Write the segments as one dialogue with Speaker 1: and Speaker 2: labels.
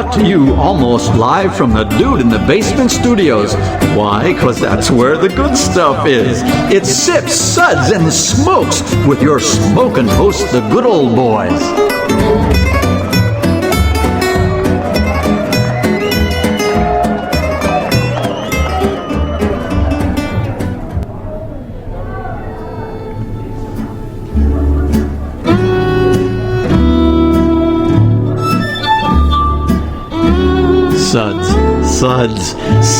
Speaker 1: brought to you almost live from the Dude in the Basement Studios. Why? Because that's where the good stuff is. It's Sips, Suds, and Smokes with your smoking host, the good old boys.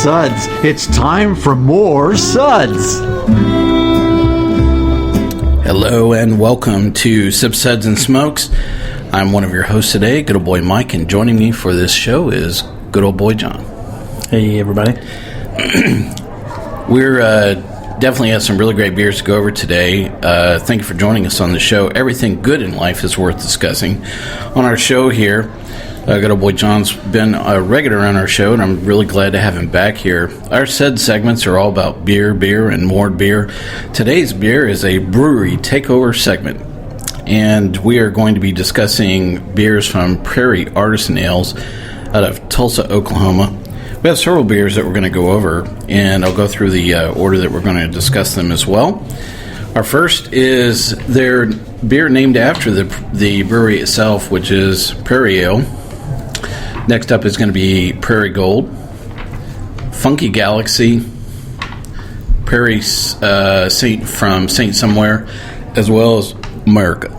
Speaker 1: Suds. It's time for more Suds.
Speaker 2: Hello and welcome to Sips, Suds, and Smokes. I'm one of your hosts today, good old boy Mike, and joining me for this show is good old boy John.
Speaker 3: Hey, everybody.
Speaker 2: We're definitely have some really great beers to go over today. Thank you for joining us on the show. Everything good in life is worth discussing. On our show here, good old boy John's been a regular on our show, and I'm really glad to have him back here. Our said segments are all about beer, and more beer. Today's beer is a brewery takeover segment, and we are going to be discussing beers from Prairie Artisan Ales out of Tulsa, Oklahoma. We have several beers that we're going to go over, and I'll go through the order that we're going to discuss them as well. Our first is their beer named after the brewery itself, which is Prairie Ale. Next up is going to be Prairie Gold, Funky Galaxy, Prairie Saint from Saint Somewhere, as well as America.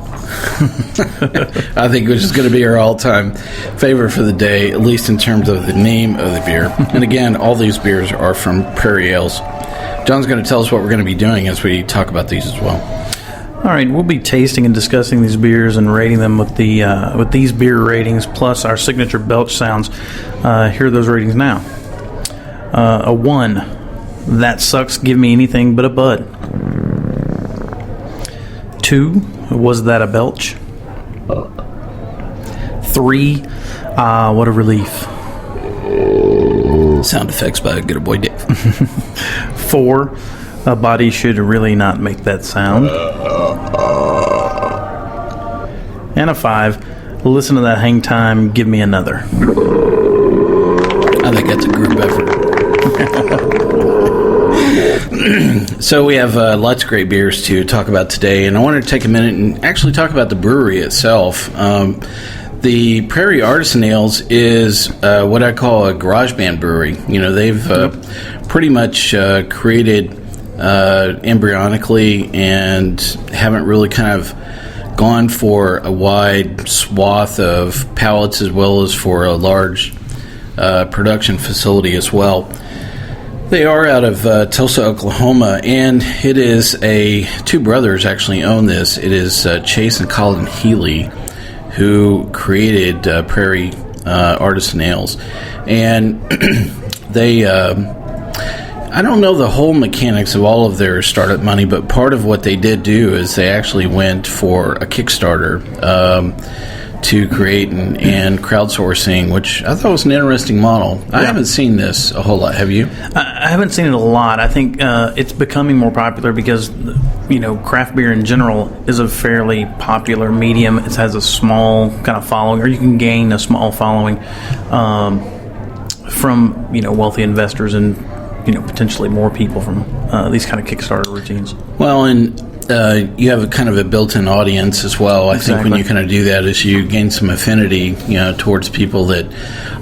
Speaker 2: I think which is going to be our all-time favorite for the day, at least in terms of the name of the beer. And again, all these beers are from Prairie Ales. John's going to tell us what we're going to be doing as we talk about these as well.
Speaker 3: All right, we'll be tasting and discussing these beers and rating them with these beer ratings, plus our signature belch sounds. Here are those ratings now. A 1, that sucks, give me anything but a bud. 2, was that a belch? 3, what a relief.
Speaker 2: Sound effects by good old boy Dave.
Speaker 3: 4, a body should really not make that sound. And a 5, listen to that hang time, give me another.
Speaker 2: I think that's a group effort. So we have lots of great beers to talk about today, and I wanted to take a minute and actually talk about the brewery itself. The Prairie Artisan Ales is what I call a garage band brewery. You know, they've pretty much created embryonically and haven't really kind of gone for a wide swath of pallets as well as for a large production facility as well. They are out of Tulsa, Oklahoma, and it is two brothers actually own this. It is Chase and Colin Healy who created Prairie Artisan Ales. And they, I don't know the whole mechanics of all of their startup money, but part of what they did do is they actually went for a Kickstarter to create and crowdsourcing, which I thought was an interesting model. Yeah. I haven't seen this a whole lot. Have you?
Speaker 3: I haven't seen it a lot. I think it's becoming more popular because, you know, craft beer in general is a fairly popular medium. It has a small kind of following, or you can gain a small following from, you know, wealthy investors and, you know, potentially more people from these kind of Kickstarter routines.
Speaker 2: Well, and you have a kind of a built-in audience as well. I think when you kind of do that is you gain some affinity, you know, towards people that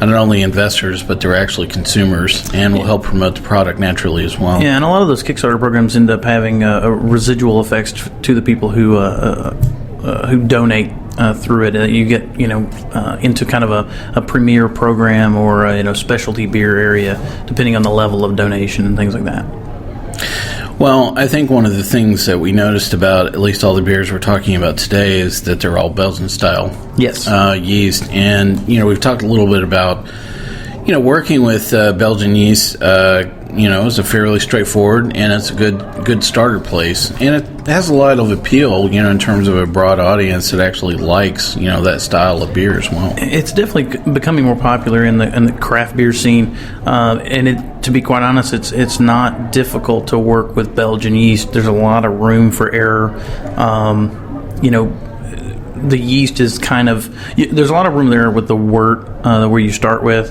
Speaker 2: are not only investors, but they're actually consumers and will help promote the product naturally as well.
Speaker 3: Yeah, and a lot of those Kickstarter programs end up having a residual effects to the people who donate through it. You get, you know, into kind of a premier program or a, you know, specialty beer area, depending on the level of donation and things like that.
Speaker 2: Well, I think one of the things that we noticed about at least all the beers we're talking about today is that they're all Belgian style yeast. And, you know, we've talked a little bit about, you know, working with Belgian yeast, you know, is a fairly straightforward and it's a good starter place. And it has a lot of appeal, you know, in terms of a broad audience that actually likes, you know, that style of beer as well.
Speaker 3: It's definitely becoming more popular in the craft beer scene. And to be quite honest, it's not difficult to work with Belgian yeast. There's a lot of room for error. You know, the yeast is kind of, there's a lot of room there with the wort where you start with.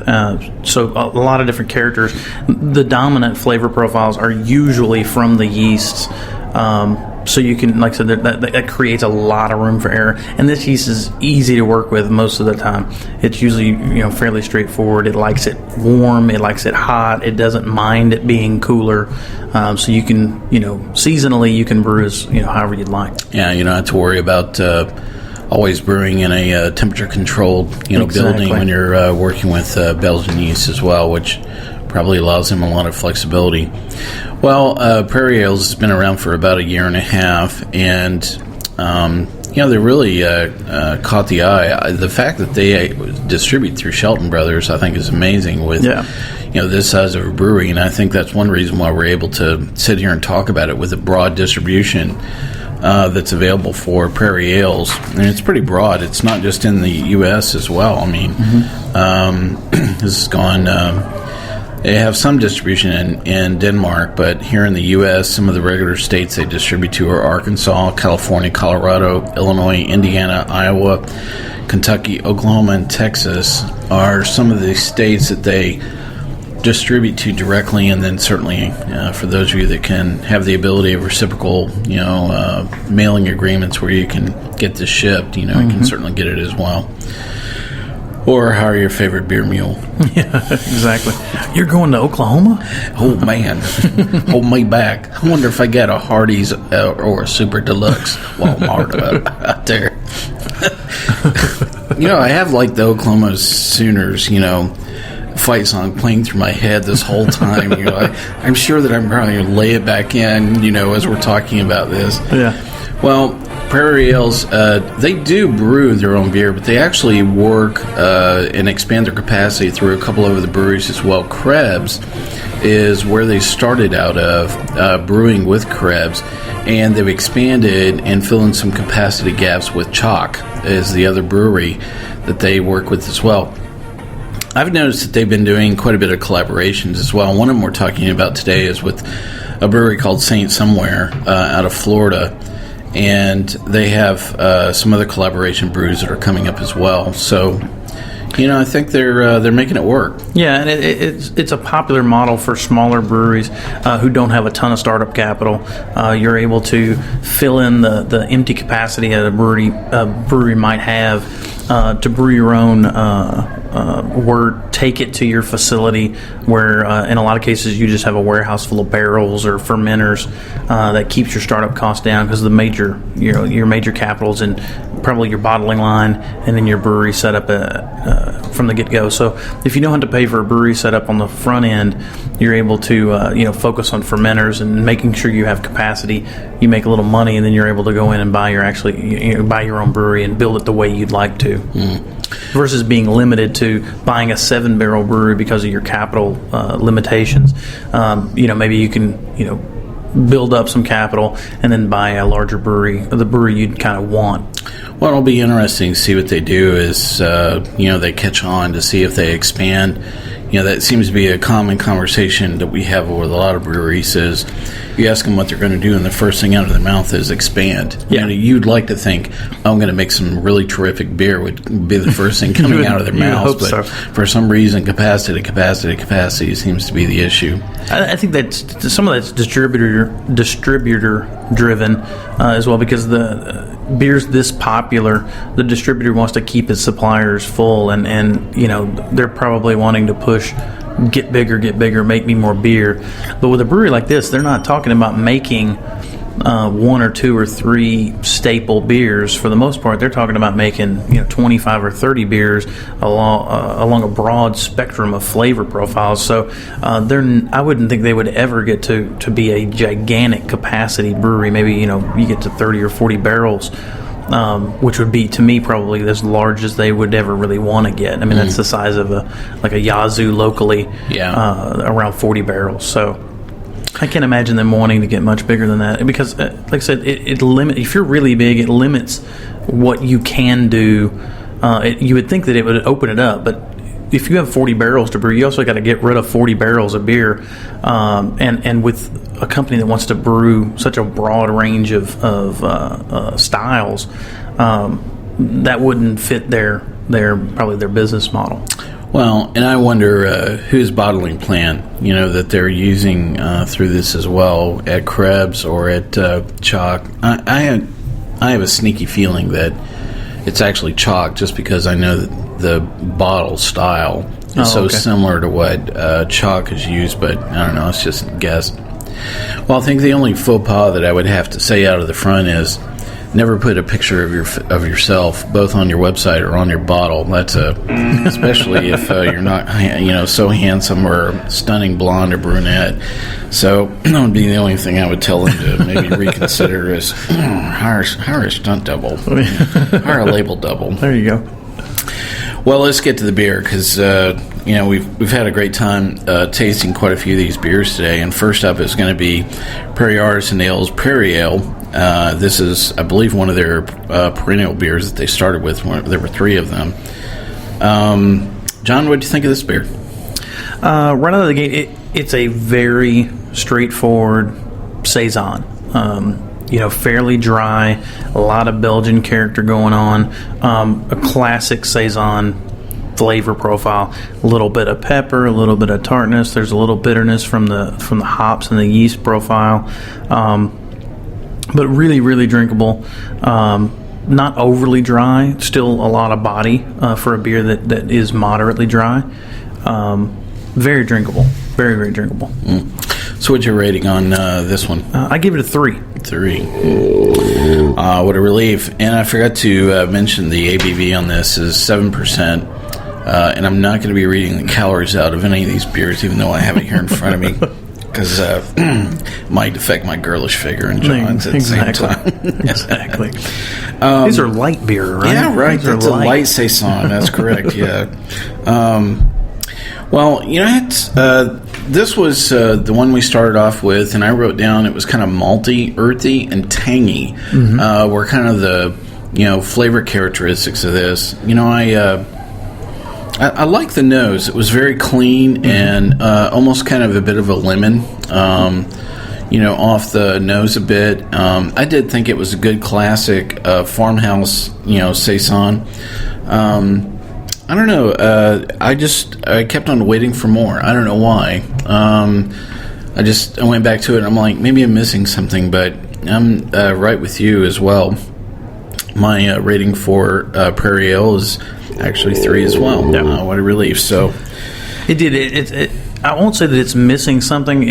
Speaker 3: So a lot of different characters. The dominant flavor profiles are usually from the yeasts. So you can, like I said, that creates a lot of room for error. And this yeast is easy to work with most of the time. It's usually fairly straightforward. It likes it warm. It likes it hot. It doesn't mind it being cooler. So you can, seasonally you can brew as however you'd like.
Speaker 2: Yeah, you don't have to worry about always brewing in a temperature-controlled building when you're working with Belgian yeast as well, which probably allows them a lot of flexibility. Well, Prairie Ales has been around for about a year and a half, and they really caught the eye. The fact that they distribute through Shelton Brothers, I think, is amazing with this size of a brewery, and I think that's one reason why we're able to sit here and talk about it with a broad distribution that's available for Prairie Ales. And it's pretty broad. It's not just in the U.S. as well. I mean, this has gone... They have some distribution in Denmark, but here in the U.S., some of the regular states they distribute to are Arkansas, California, Colorado, Illinois, Indiana, Iowa, Kentucky, Oklahoma, and Texas are some of the states that they distribute to directly, and then certainly for those of you that can have the ability of reciprocal, mailing agreements where you can get this shipped, you can certainly get it as well. Or hire your favorite beer mule.
Speaker 3: Yeah, exactly. You're going to Oklahoma?
Speaker 2: Oh, man. Hold me back. I wonder if I got a Hardee's or a Super Deluxe Walmart out there. I have like the Oklahoma Sooners, fight song playing through my head this whole time. I'm sure that I'm probably going to lay it back in, as we're talking about this.
Speaker 3: Yeah.
Speaker 2: Well, Prairie Ales, they do brew their own beer, but they actually work and expand their capacity through a couple of other breweries as well. Krebs is where they started out of, brewing with Krebs, and they've expanded and filled in some capacity gaps with Chalk as the other brewery that they work with as well. I've noticed that they've been doing quite a bit of collaborations as well. One of them we're talking about today is with a brewery called Saint Somewhere out of Florida. And they have some other collaboration brews that are coming up as well. So, I think they're making it work.
Speaker 3: Yeah, and it's a popular model for smaller breweries who don't have a ton of startup capital. You're able to fill in the empty capacity that a brewery might have to brew your own wort, take it to your facility where in a lot of cases you just have a warehouse full of barrels or fermenters that keeps your startup costs down because the major your major capital is in probably your bottling line and then your brewery setup from the get-go. So if you know how to pay for a brewery setup on the front end, you're able to focus on fermenters and making sure you have capacity. You make a little money and then you're able to go in and buy your own brewery and build it the way you'd like to. Versus being limited to buying a 7-barrel brewery because of your capital limitations. Maybe you can build up some capital and then buy a larger brewery, the brewery you'd kind of want.
Speaker 2: Well, it'll be interesting to see what they do as they catch on, to see if they expand. That seems to be a common conversation that we have with a lot of breweries is you ask them what they're going to do and the first thing out of their mouth is expand.
Speaker 3: Yeah.
Speaker 2: You'd like to think, I'm going to make some really terrific beer would be the first thing coming out of their mouths. But for some reason, capacity seems to be the issue.
Speaker 3: I think that some of that's distributor driven as well, because the beer's this popular, the distributor wants to keep his suppliers full, and they're probably wanting to push get bigger, make me more beer. But with a brewery like this, they're not talking about making one or two or three staple beers. For the most part, they're talking about making 25 or 30 beers along a broad spectrum of flavor profiles. So I wouldn't think they would ever get to be a gigantic capacity brewery. Maybe you get to 30 or 40 barrels. Which would be, to me, probably as large as they would ever really want to get. I mean, that's the size of a Yazoo locally, around 40 barrels. So I can't imagine them wanting to get much bigger than that because, like I said, it limits. If you're really big, it limits what you can do. You would think that it would open it up, but if you have 40 barrels to brew, you also got to get rid of 40 barrels of beer. And with a company that wants to brew such a broad range of styles, that wouldn't fit their business model.
Speaker 2: Well, and I wonder whose bottling plant, that they're using through this as well, at Krebs or at Chalk. I have a sneaky feeling that it's actually Chalk, just because I know that the bottle style is similar to what Chalk is used, but I don't know, it's just a guess. Well, I think the only faux pas that I would have to say out of the front is never put a picture of yourself both on your website or on your bottle. That's especially if you're not so handsome or stunning blonde or brunette. So that would be the only thing I would tell them to maybe reconsider is hire a stunt double, hire a label double.
Speaker 3: There you go.
Speaker 2: Well, let's get to the beer, because we've had a great time tasting quite a few of these beers today. And first up is going to be Prairie Artisan Ales Prairie Ale. This is, I believe, one of their perennial beers that they started with. There were 3 of them. John, what do you think of this beer?
Speaker 3: Right out of the gate, it's a very straightforward saison. Fairly dry, a lot of Belgian character going on, a classic saison flavor profile, a little bit of pepper, a little bit of tartness. There's a little bitterness from the hops and the yeast profile, but really, really drinkable. Not overly dry, still a lot of body for a beer that is moderately dry. Very drinkable, very, very drinkable.
Speaker 2: So what's your rating on this one?
Speaker 3: I give it a 3.
Speaker 2: 3. What a relief. And I forgot to mention the ABV on this is 7%. And I'm not going to be reading the calories out of any of these beers, even though I have it here in front of me, because it might affect my girlish figure and John's at the same time.
Speaker 3: Exactly. These are light beer, right?
Speaker 2: Yeah, right.
Speaker 3: These
Speaker 2: That's a light saison. That's correct, yeah. Well, this was the one we started off with, and I wrote down it was kind of malty, earthy, and tangy. Were kind of the flavor characteristics of this. I like the nose. It was very clean and almost kind of a bit of a lemon, off the nose a bit. I did think it was a good classic Farmhouse, saison. I don't know. I kept on waiting for more. I don't know why. I went back to it and I'm like, maybe I'm missing something, but I'm right with you as well. My rating for Prairie Ale is actually 3 as well. Yeah. What a relief. So
Speaker 3: it did. I won't say that it's missing something.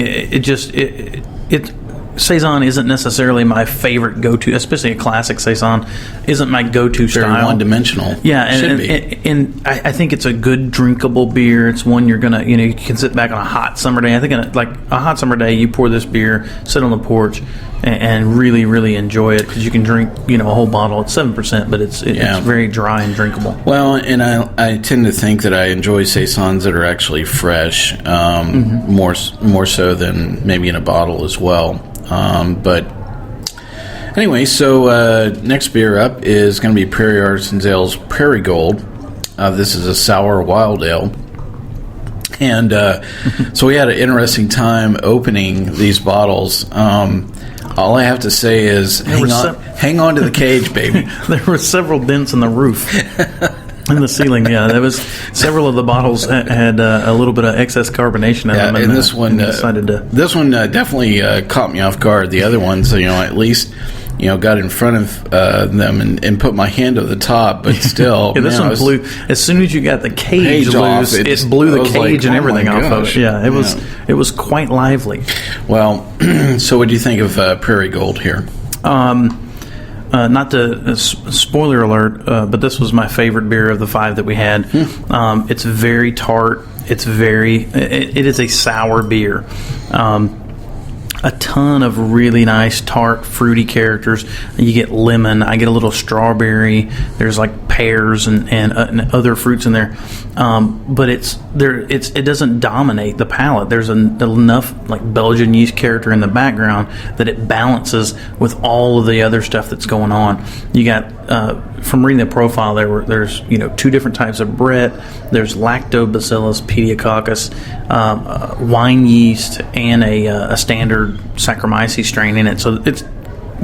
Speaker 3: Saison isn't necessarily my favorite go-to, especially a classic saison isn't my go-to
Speaker 2: very
Speaker 3: style.
Speaker 2: One-dimensional.
Speaker 3: Yeah, and I think it's a good drinkable beer. It's one you're gonna, you can sit back on a hot summer day. I think like a hot summer day, you pour this beer, sit on the porch, and really, really enjoy it, because you can drink, a whole bottle. It's 7%, but it's very dry and drinkable.
Speaker 2: Well, and I tend to think that I enjoy saisons that are actually fresh, more so than maybe in a bottle as well. But anyway, so next beer up is going to be Prairie Artisan Ales Prairie Gold. This is a sour wild ale. And so we had an interesting time opening these bottles. All I have to say is hang on to the cage, baby.
Speaker 3: There were several dents in the roof. In the ceiling, yeah. There was several of the bottles had a little bit of excess carbonation in them.
Speaker 2: And this one definitely caught me off guard. The other ones, at least, got in front of them and put my hand over the top, but still.
Speaker 3: Yeah, this one blew. As soon as you got the cage loose, it blew the cage and everything off of it. Yeah, it was quite lively.
Speaker 2: Well, so what do you think of Prairie Gold here?
Speaker 3: Not to spoiler alert, but this was my favorite beer of the 5 that we had. It's very tart. It is a sour beer. A ton of really nice tart, fruity characters. You get lemon. I get a little strawberry. There's like pears and other fruits in there. But it doesn't dominate the palate. There's enough like Belgian yeast character in the background that it balances with all of the other stuff that's going on. You got from reading the profile, there's 2 different types of Brett. There's Lactobacillus pediococcus, wine yeast, and a standard Saccharomyces strain in it. So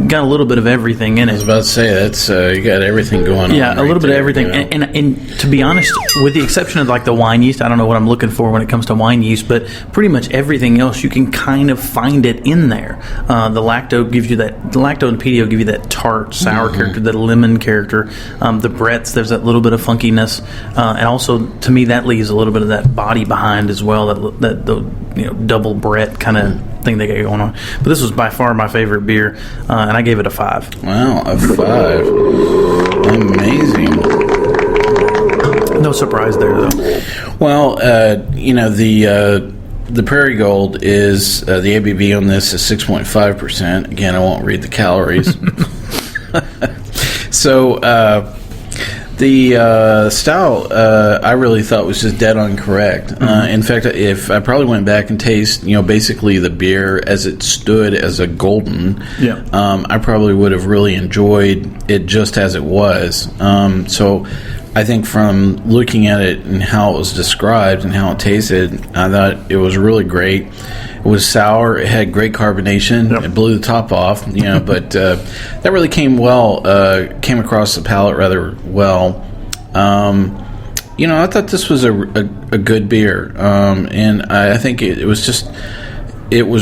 Speaker 3: got a little bit of everything in
Speaker 2: I was
Speaker 3: it.
Speaker 2: about to say that's you got everything going on.
Speaker 3: Yeah, a little bit of everything.
Speaker 2: You know?
Speaker 3: And to be honest, with the exception of like the wine yeast, I don't know what I'm looking for when it comes to wine yeast, but pretty much everything else you can kind of find it in there. The lacto gives you that. The lacto and pedio give you that tart, sour character, that lemon character. The Brett's, there's that little bit of funkiness, and also to me that leaves a little bit of that body behind as well. That the double Brett kind of thing they got going on. But this was by far my favorite beer, and I gave it a 5.
Speaker 2: Wow, a 5. Amazing.
Speaker 3: No surprise there, though.
Speaker 2: Well, the Prairie Gold is the ABV on this is 6.5%. Again, I won't read the calories. So the style I really thought was just dead on correct. In fact, if I probably went back and taste, basically the beer as it stood as a golden, I probably would have really enjoyed it just as it was. So I think from looking at it and how it was described and how it tasted, I thought it was really great. It was sour. It had great carbonation. It blew the top off, but that really came across the palate rather well. I thought this was a good beer, and I think it was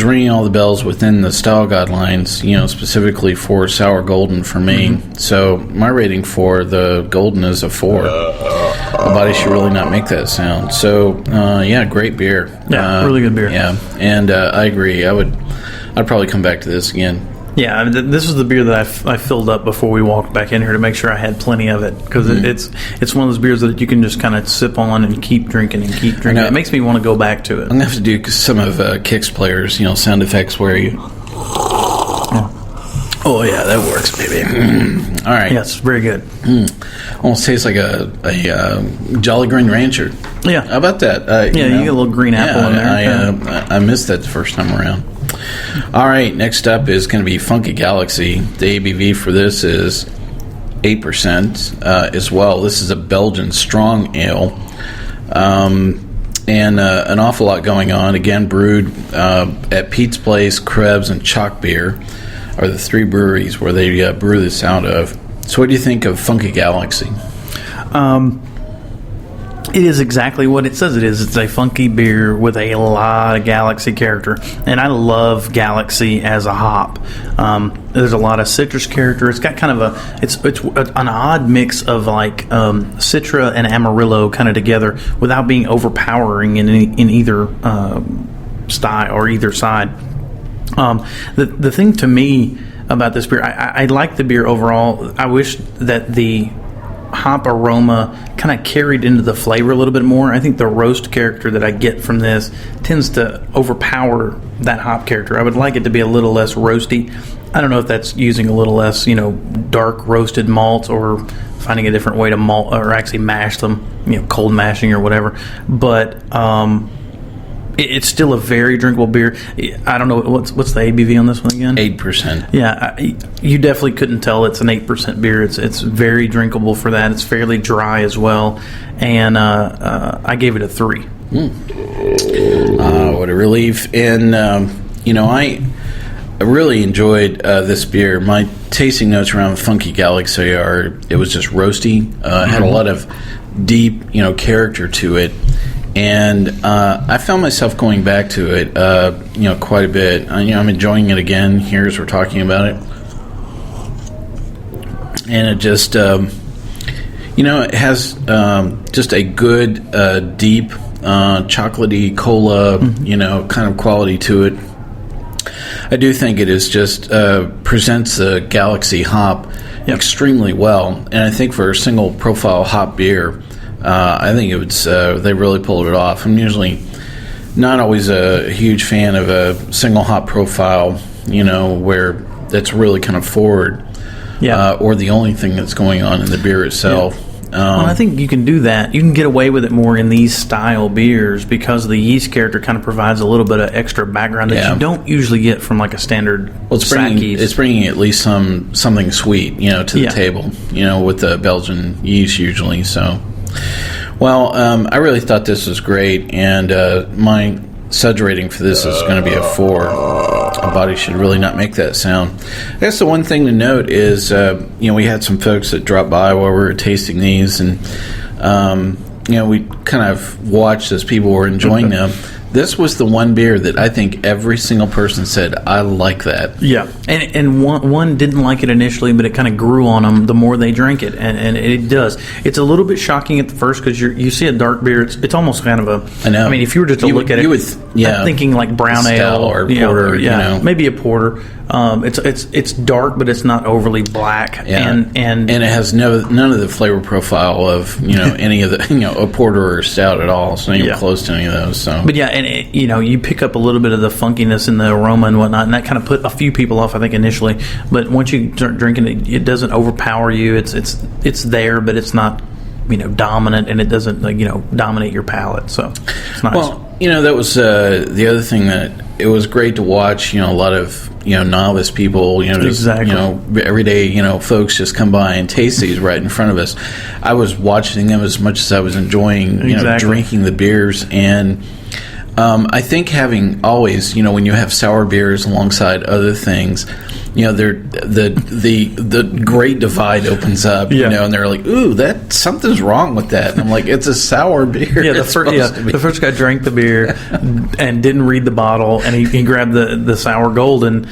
Speaker 2: ringing all the bells within the style guidelines, specifically for sour golden for me. So my rating for the golden is a 4. A body should really not make that sound. So great beer.
Speaker 3: Yeah, really good beer.
Speaker 2: Yeah, and I agree. I'd probably come back to this again.
Speaker 3: Yeah, this is the beer that I filled up before we walked back in here to make sure I had plenty of it, because it's one of those beers that you can just kind of sip on and keep drinking and keep drinking. It makes me want to go back to it.
Speaker 2: I'm going to have to do some of Kix Players, sound effects where you... Oh, yeah, that works, baby. All right.
Speaker 3: Yes, very good.
Speaker 2: Almost tastes like a Jolly Green Rancher.
Speaker 3: Yeah.
Speaker 2: How about that?
Speaker 3: You get a little green apple in there.
Speaker 2: I missed that the first time around. All right, next up is going to be Funky Galaxy. The ABV for this is 8% as well. This is a Belgian strong ale. And an awful lot going on. Again, brewed at Pete's Place, Krebs, and Chalk Beer are the 3 breweries where they brew this out of. So what do you think of Funky Galaxy?
Speaker 3: It is exactly what it says it is. It's a funky beer with a lot of Galaxy character. And I love Galaxy as a hop. There's a lot of citrus character. It's got kind of it's an odd mix of like Citra and Amarillo kind of together without being overpowering in either style or either side. The thing to me about this beer, I like the beer overall. I wish that the hop aroma kind of carried into the flavor a little bit more. I think the roast character that I get from this tends to overpower that hop character. I would like it to be a little less roasty. I don't know if that's using a little less, dark roasted malts or finding a different way to malt or actually mash them, cold mashing or whatever. But it's still a very drinkable beer. I don't know what's the ABV on this one again.
Speaker 2: 8%.
Speaker 3: Yeah, you definitely couldn't tell it's an 8% beer. It's very drinkable for that. It's fairly dry as well, and I gave it a 3.
Speaker 2: What a relief! And I really enjoyed this beer. My tasting notes around Funky Galaxy it was just roasty. Had a lot of deep character to it. And I found myself going back to it, quite a bit. I'm enjoying it again here as we're talking about it. And it just, it has just a good, deep, chocolatey cola, kind of quality to it. I do think it is just presents the Galaxy hop extremely well. And I think for a single profile hop beer, I think they really pulled it off. I'm usually not always a huge fan of a single hop profile, where that's really kind of forward, or the only thing that's going on in the beer itself.
Speaker 3: Well, I think you can do that. You can get away with it more in these style beers because the yeast character kind of provides a little bit of extra background that you don't usually get from like a standard sack yeast.
Speaker 2: It's bringing at least something sweet, to the table, with the Belgian yeast usually, so... Well, I really thought this was great, and my SUDS rating for this is going to be a 4. body should really not make that sound. I guess the one thing to note is, we had some folks that dropped by while we were tasting these, and we kind of watched as people were enjoying them. This was the one beer that I think every single person said, I like that.
Speaker 3: Yeah. And one didn't like it initially, but it kind of grew on them the more they drank it. And it does. It's a little bit shocking at the first because you see a dark beer. It's almost kind of a...
Speaker 2: I know.
Speaker 3: I mean, if you were just to look at it, I'm thinking like brown ale.
Speaker 2: Or porter.
Speaker 3: Maybe a porter. It's dark, but it's not overly black.
Speaker 2: Yeah. And it has none of the flavor profile of, any of the, a porter or a stout at all. It's not even close to any of those. So.
Speaker 3: But and you pick up a little bit of the funkiness in the aroma and whatnot, and that kind of put a few people off, I think, initially. But once you start drinking it, it doesn't overpower you. It's there, but it's not dominant, and it doesn't dominate your palate. So it's nice.
Speaker 2: Well, that was the other thing that it was great to watch. A lot of novice people.
Speaker 3: Exactly.
Speaker 2: Everyday folks just come by and taste these right in front of us. I was watching them as much as I was enjoying drinking the beers. And I think having always when you have sour beers alongside other things, the great divide opens up, and they're like, ooh, something's wrong with that. And I'm like, it's a sour beer.
Speaker 3: Yeah, the first guy drank the beer and didn't read the bottle, and he grabbed the sour gold and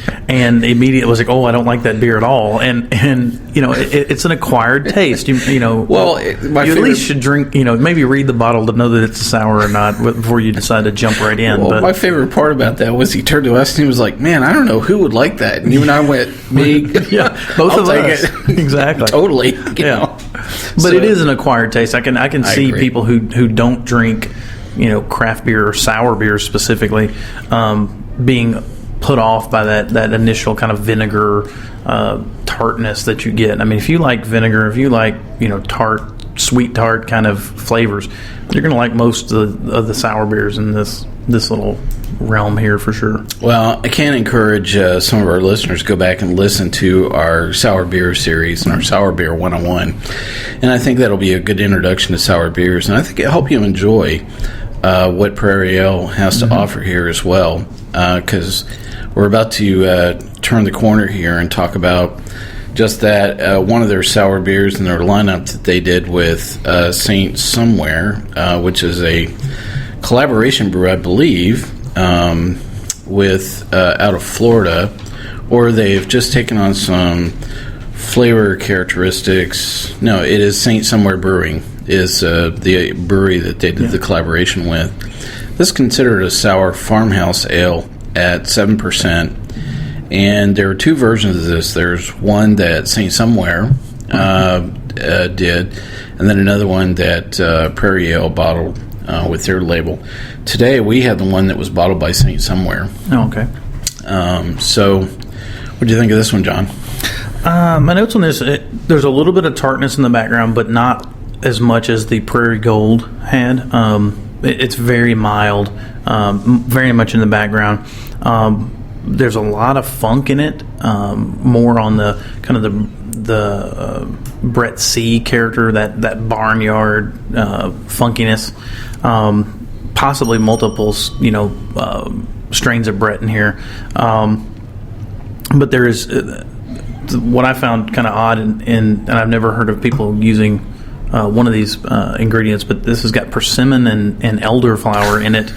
Speaker 3: immediately was like, oh, I don't like that beer at all. And it's an acquired taste. You at least should drink, maybe read the bottle to know that it's sour or not before you decide to jump right in.
Speaker 2: Well, my favorite part about that was he turned to us and he was like, man, I don't know who would like that. And you and I went, me.
Speaker 3: Both of us. Exactly.
Speaker 2: Totally.
Speaker 3: But it is an acquired taste. I can see people who don't drink, craft beer or sour beer specifically, being put off by that initial kind of vinegar tartness that you get. I mean, if you like vinegar, if you like sweet tart kind of flavors, you're going to like most of the sour beers in this little realm here for sure.
Speaker 2: Well, I can encourage some of our listeners to go back and listen to our sour beer series and our sour beer 101, and I think that'll be a good introduction to sour beers, and I think it'll help you enjoy what Prairie Ale has to offer here as well, because we're about to turn the corner here and talk about just that, one of their sour beers in their lineup that they did with Saint Somewhere, which is a collaboration brew, I believe, with out of Florida, or they've just taken on some flavor characteristics. No, it is Saint Somewhere Brewing is the brewery that they did the collaboration with. This is considered a sour farmhouse ale at 7%. And there are two versions of this. There's one that Saint Somewhere did, and then another one that Prairie Ale bottled with their label. Today we had the one that was bottled by Saint Somewhere.
Speaker 3: Oh, okay.
Speaker 2: So what do you think of this one, John?
Speaker 3: My notes on this, there's a little bit of tartness in the background, but not as much as the Prairie Gold had. It's very mild, very much in the background. There's a lot of funk in it, more on the kind of the Brett C character, that barnyard funkiness, possibly multiple strains of Brett in here, but there is what I found kind of odd, and I've never heard of people using one of these ingredients, but this has got persimmon and elderflower in it.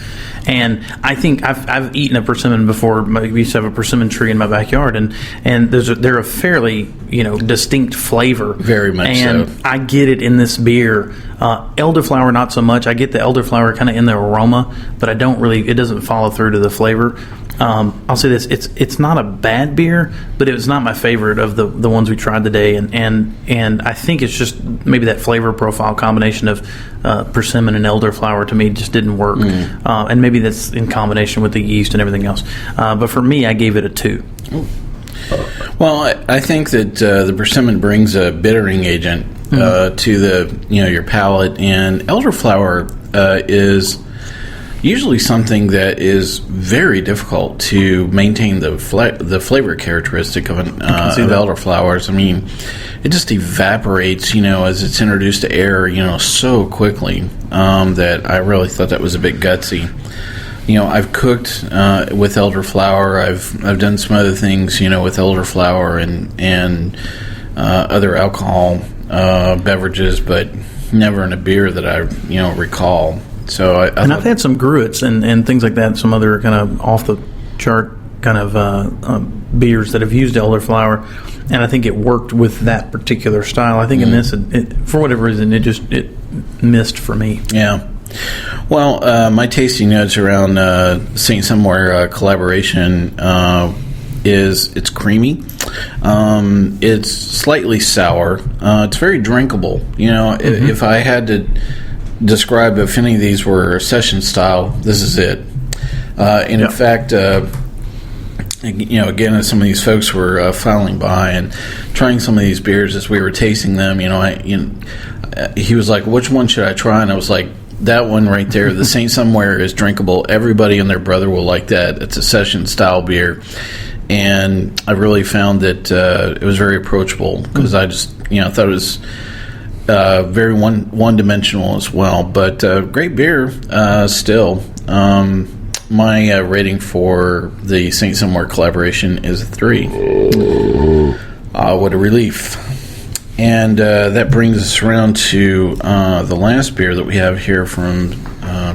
Speaker 3: And I think I've eaten a persimmon before. We used to have a persimmon tree in my backyard, and they're a fairly distinct flavor.
Speaker 2: Very much
Speaker 3: and
Speaker 2: so.
Speaker 3: I get it in this beer. Elderflower not so much. I get the elderflower kind of in the aroma, but I don't really. It doesn't follow through to the flavor. I'll say this: it's not a bad beer, but it was not my favorite of the ones we tried today, and I think it's just maybe that flavor profile combination of persimmon and elderflower to me just didn't work, and maybe that's in combination with the yeast and everything else. But for me, I gave it a 2.
Speaker 2: Ooh. Well, I think that the persimmon brings a bittering agent to the your palate, and elderflower is usually something that is very difficult to maintain the flavor characteristic of elderflowers. I mean, it just evaporates, as it's introduced to air, so quickly that I really thought that was a bit gutsy. I've cooked with elderflower. I've done some other things, with elderflower and other alcohol beverages, but never in a beer that I recall. So
Speaker 3: I've had some gruits and things like that, some other kind of off the chart kind of beers that have used elderflower, and I think it worked with that particular style. I think in this, for whatever reason, it missed for me.
Speaker 2: Yeah. Well, my tasting notes around St. Somewhere collaboration is it's creamy. It's slightly sour. It's very drinkable. If I had to describe if any of these were session style, this is it. In fact, again, as some of these folks were filing by and trying some of these beers as we were tasting them, he was like, "Which one should I try?" And I was like, "That one right there, the St. Somewhere is drinkable. Everybody and their brother will like that. It's a session style beer." And I really found that it was very approachable because I just, thought it was very one-dimensional as well. But great beer still. My rating for the St. Somewhere collaboration is a 3. What a relief. And that brings us around to the last beer that we have here from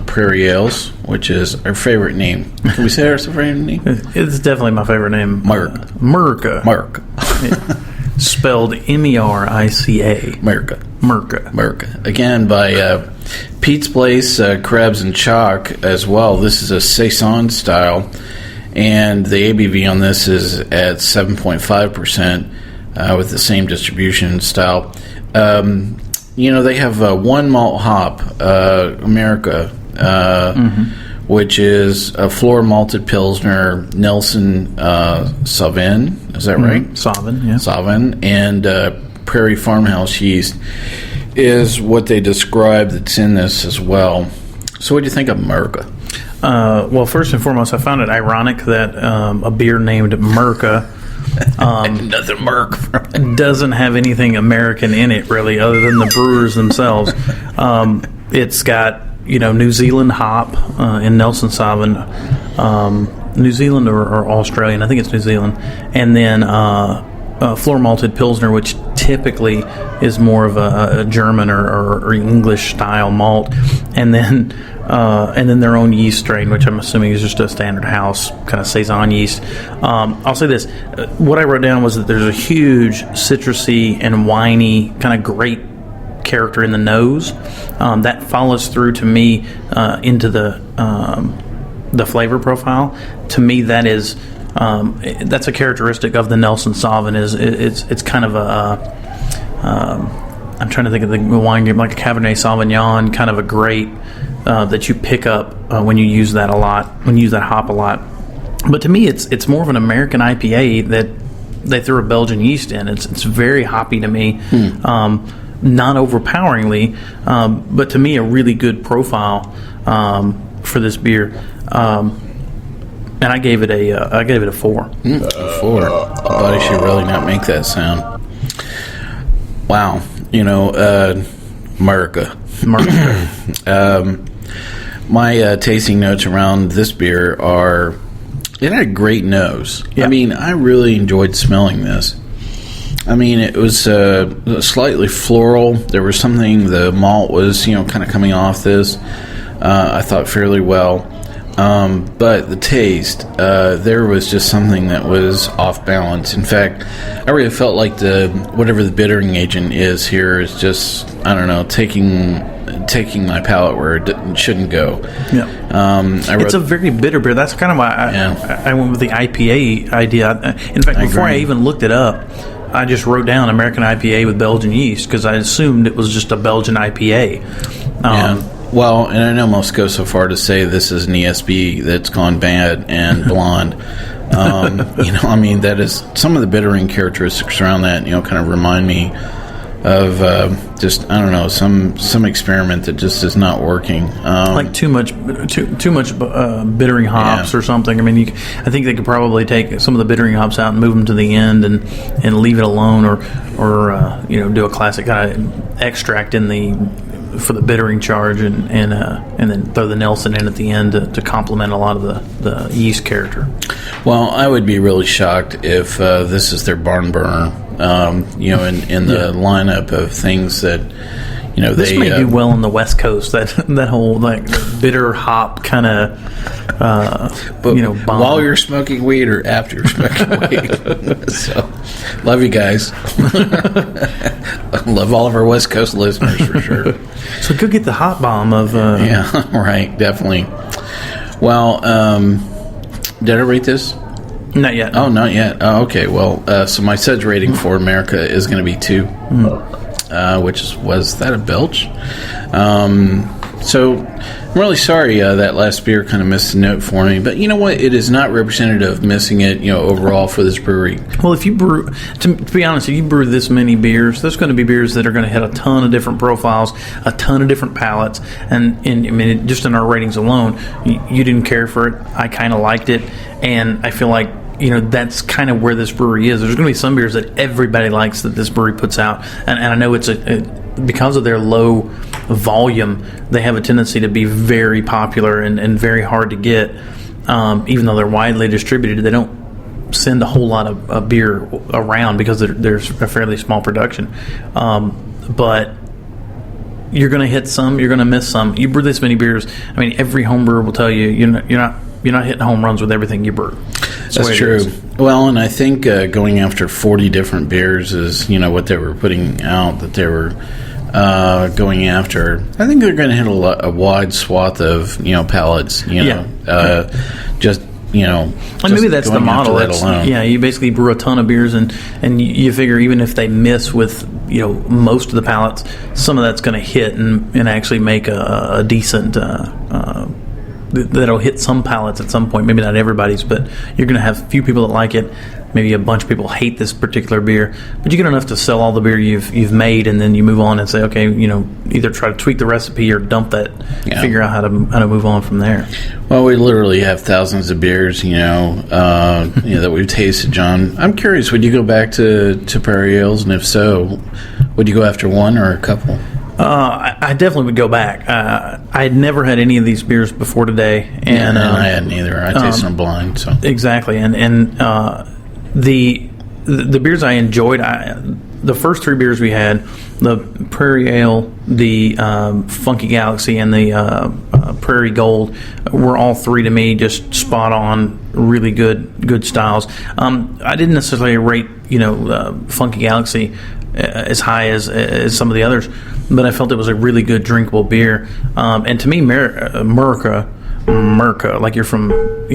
Speaker 2: Prairie Ales, which is our favorite name. Can we say our favorite name?
Speaker 3: It's definitely my favorite name.
Speaker 2: Merca.
Speaker 3: Spelled M-E-R-I-C-A.
Speaker 2: Merca. Again, by Pete's Place, Crabs and Chalk as well. This is a Saison style, and the ABV on this is at 7.5%. With the same distribution style. They have one malt hop, America, which is a floor malted Pilsner, Nelson Sauvin. Is that right?
Speaker 3: Sauvin, yeah.
Speaker 2: Sauvin. And Prairie Farmhouse yeast is what they describe that's in this as well. So what do you think of America?
Speaker 3: Well, first and foremost, I found it ironic that a beer named Merca
Speaker 2: Another Merc
Speaker 3: doesn't have anything American in it, really, other than the brewers themselves. It's got, New Zealand hop in Nelson Sauvin, New Zealand or Australian, I think it's New Zealand, and then floor malted Pilsner, which typically is more of a German or English style malt, and then their own yeast strain, which I'm assuming is just a standard house kind of saison yeast. I'll say this: what I wrote down was that there's a huge citrusy and winey kind of grape character in the nose that follows through to me into the flavor profile. To me, that is. That's a characteristic of the Nelson Sauvin. It's kind of I'm trying to think of the wine game, like a Cabernet Sauvignon, kind of a grape that you pick up when you use that a lot, when you use that hop a lot. But to me, it's more of an American IPA that they threw a Belgian yeast in. It's very hoppy to me, not overpoweringly, but to me a really good profile for this beer. And I gave it a 4.
Speaker 2: 4. Body should really not make that sound. Wow, America. My tasting notes around this beer are, it had a great nose. Yeah. I mean, I really enjoyed smelling this. I mean, it was slightly floral. There was something, the malt was, kind of coming off this. I thought fairly well. But the taste, there was just something that was off balance. In fact, I really felt like whatever the bittering agent is here is just, I don't know, taking my palate where it shouldn't go.
Speaker 3: Yeah. It's a very bitter beer. That's kind of why I went with the IPA idea. In fact, before I even looked it up, I just wrote down American IPA with Belgian yeast because I assumed it was just a Belgian IPA.
Speaker 2: Well, and I know most go so far to say this is an ESB that's gone bad and blonde. I mean, that is some of the bittering characteristics around that. Kind of remind me of just, I don't know, some experiment that just is not working.
Speaker 3: Like too much bittering hops or something. I mean, I think they could probably take some of the bittering hops out and move them to the end and leave it alone, or do a classic kind of extract in the for the bittering charge, and then throw the Nelson in at the end to complement a lot of the yeast character.
Speaker 2: Well, I would be really shocked if this is their barn burner. In the lineup of things that
Speaker 3: this may do well on the West Coast. That whole bitter hop kind of.
Speaker 2: While you're smoking weed or after you're smoking weed. So, love you guys. Love all of our West Coast listeners for sure.
Speaker 3: So go get the hot bomb of.
Speaker 2: Yeah, right, definitely. Well, did I rate this?
Speaker 3: Not yet.
Speaker 2: Oh, not yet. Oh, okay. Well, so my SUDS rating for America is going to be 2, was that a belch? So I'm really sorry that last beer kind of missed a note for me. But you know what? It is not representative of missing it, overall for this brewery.
Speaker 3: Well, if you brew, to be honest, if you brew this many beers, there's going to be beers that are going to hit a ton of different profiles, a ton of different palates. And just in our ratings alone, you didn't care for it. I kind of liked it. And I feel like, that's kind of where this brewery is. There's going to be some beers that everybody likes that this brewery puts out. And I know it's because of their low volume, they have a tendency to be very popular and very hard to get. Even though they're widely distributed, they don't send a whole lot of beer around because there's a fairly small production. But you're going to hit some, you're going to miss some. You brew this many beers, every home brewer will tell you you're not hitting home runs with everything you brew.
Speaker 2: That's true. Well, and I think going after 40 different beers is, what they were putting out that they were going after. I think they're going to hit a wide swath of, palates, just,
Speaker 3: and maybe that's the model. You basically brew a ton of beers, and you figure even if they miss with, most of the palates, some of that's going to hit and actually make a decent that'll hit some palates at some point. Maybe not everybody's, but you're going to have a few people that like it. Maybe a bunch of people hate this particular beer, but you get enough to sell all the beer you've made, and then you move on and say, okay, either try to tweak the recipe or dump that. Yeah. Figure out how to move on from there.
Speaker 2: Well, we literally have thousands of beers, that we've tasted, John. I'm curious, would you go back to Prairie Ales, and if so, would you go after one or a couple?
Speaker 3: I definitely would go back. I had never had any of these beers before today, and
Speaker 2: I hadn't either. I tasted them blind. So
Speaker 3: exactly, and the beers I enjoyed. The first 3 beers we had, the Prairie Ale, the Funky Galaxy, and the Prairie Gold, were all 3 to me just spot on, really good styles. I didn't necessarily rate Funky Galaxy as high as some of the others, but I felt it was a really good drinkable beer. And to me, Merca, like you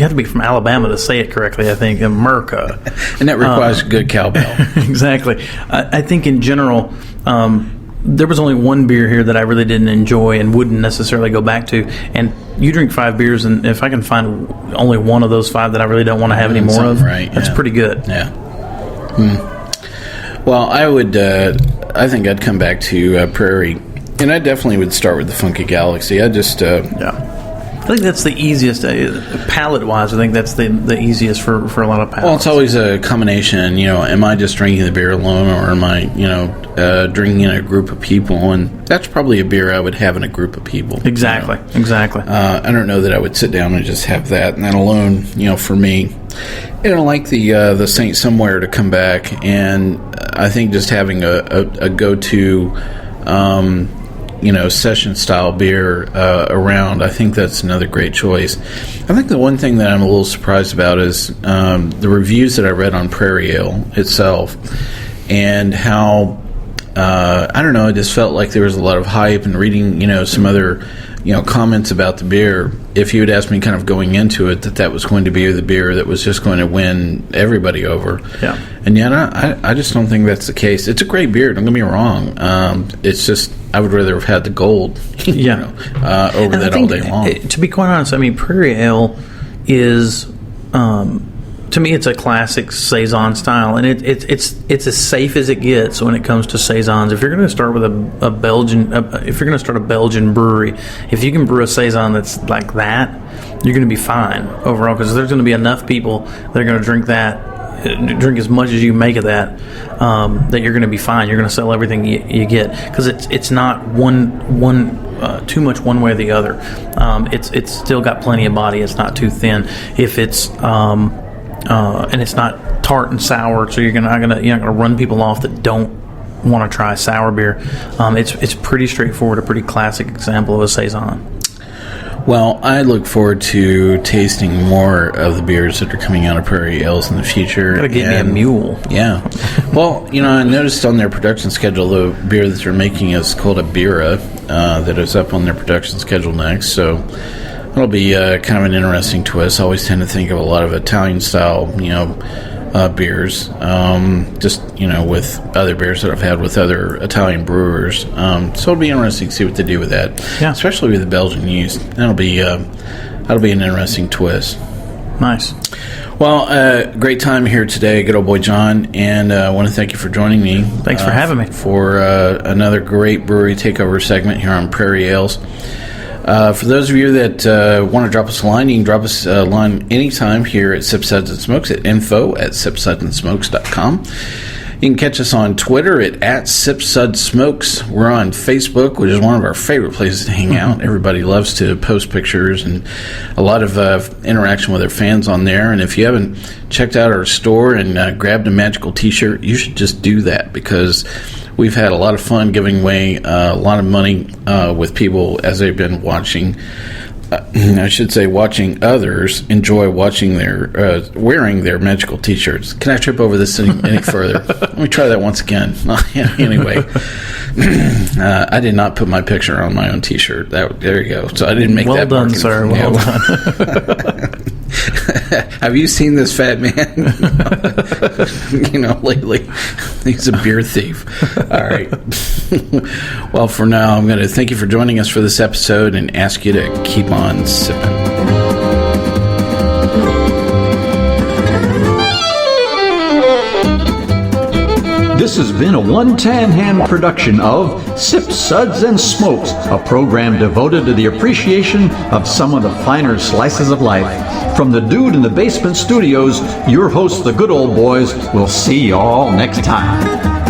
Speaker 3: have to be from Alabama to say it correctly, I think. Merca.
Speaker 2: And that requires good cowbell.
Speaker 3: Exactly. I think in general, there was only one beer here that I really didn't enjoy and wouldn't necessarily go back to. And you drink 5 beers, and if I can find only one of those 5 that I really don't want to have any more of, that's pretty good.
Speaker 2: Yeah. Well, I would. I think I'd come back to Prairie, and I definitely would start with the Funky Galaxy. I just.
Speaker 3: I think that's the easiest, palate-wise. I think that's the easiest for a lot of palates.
Speaker 2: Well, it's always a combination. Am I just drinking the beer alone, or am I, drinking in a group of people? And that's probably a beer I would have in a group of people.
Speaker 3: Exactly.
Speaker 2: I don't know that I would sit down and just have that, and that alone, for me. Like the Saint Somewhere to come back, and I think just having a go-to. Session style beer around. I think that's another great choice. I think the one thing that I'm a little surprised about is the reviews that I read on Prairie Ale itself, and how I don't know. I just felt like there was a lot of hype, and reading some other comments about the beer. If you had asked me kind of going into it that was going to be the beer that was just going to win everybody over, and yet I just don't think that's the case. It's a great beer, don't get me wrong. It's just I would rather have had the Gold over that all day long.
Speaker 3: To be quite honest, Prairie Ale is to me it's a classic saison style, and it's as safe as it gets when it comes to saisons. If you're going to start with a Belgian, if you're going to start a Belgian brewery, if you can brew a saison that's like that, you're going to be fine overall, because there's going to be enough people that are going to drink that drink as much as you make of that, that you're going to be fine. You're going to sell everything you get, because it's not too much one way or the other. It's still got plenty of body. It's not too thin. If it's and it's not tart and sour, so you're not gonna run people off that don't want to try sour beer. It's pretty straightforward, a pretty classic example of a saison.
Speaker 2: Well, I look forward to tasting more of the beers that are coming out of Prairie Ales in the future.
Speaker 3: Gotta get me a mule.
Speaker 2: Yeah. Well, I noticed on their production schedule, the beer that they're making is called a Bira, that is up on their production schedule next. So it'll be kind of an interesting twist. I always tend to think of a lot of Italian-style, beers, with other beers that I've had with other Italian brewers. So it'll be interesting to see what they do with that.
Speaker 3: Yeah.
Speaker 2: Especially with the Belgian yeast. That'll be an interesting twist.
Speaker 3: Nice.
Speaker 2: Well, great time here today, good old boy John, and I want to thank you for joining me.
Speaker 3: Thanks for having me.
Speaker 2: For another great brewery takeover segment here on Prairie Ales. For those of you that want to drop us a line, you can drop us a line anytime here at Sip Suds and Smokes at info@sipsudsandsmokes.com. You can catch us on Twitter at @SipSudSmokes. We're on Facebook, which is one of our favorite places to hang out. Everybody loves to post pictures and a lot of interaction with their fans on there. And if you haven't checked out our store and grabbed a magical t-shirt, you should just do that, because we've had a lot of fun giving away a lot of money with people as they've been watching. I should say watching others enjoy watching wearing their magical t-shirts. Can I trip over this any further? Let me try that once again. Anyway, I did not put my picture on my own t-shirt. There you go. So I didn't make that.
Speaker 3: Well done, sir. Well done.
Speaker 2: Have you seen this fat man? Lately, he's a beer thief. All right. Well, for now, I'm going to thank you for joining us for this episode and ask you to keep on sipping.
Speaker 1: This has been a One Tan Hand production of Sip Suds and Smokes, a program devoted to the appreciation of some of the finer slices of life. From the Dude in the Basement Studios, your hosts, the Good Old Boys, will see y'all next time.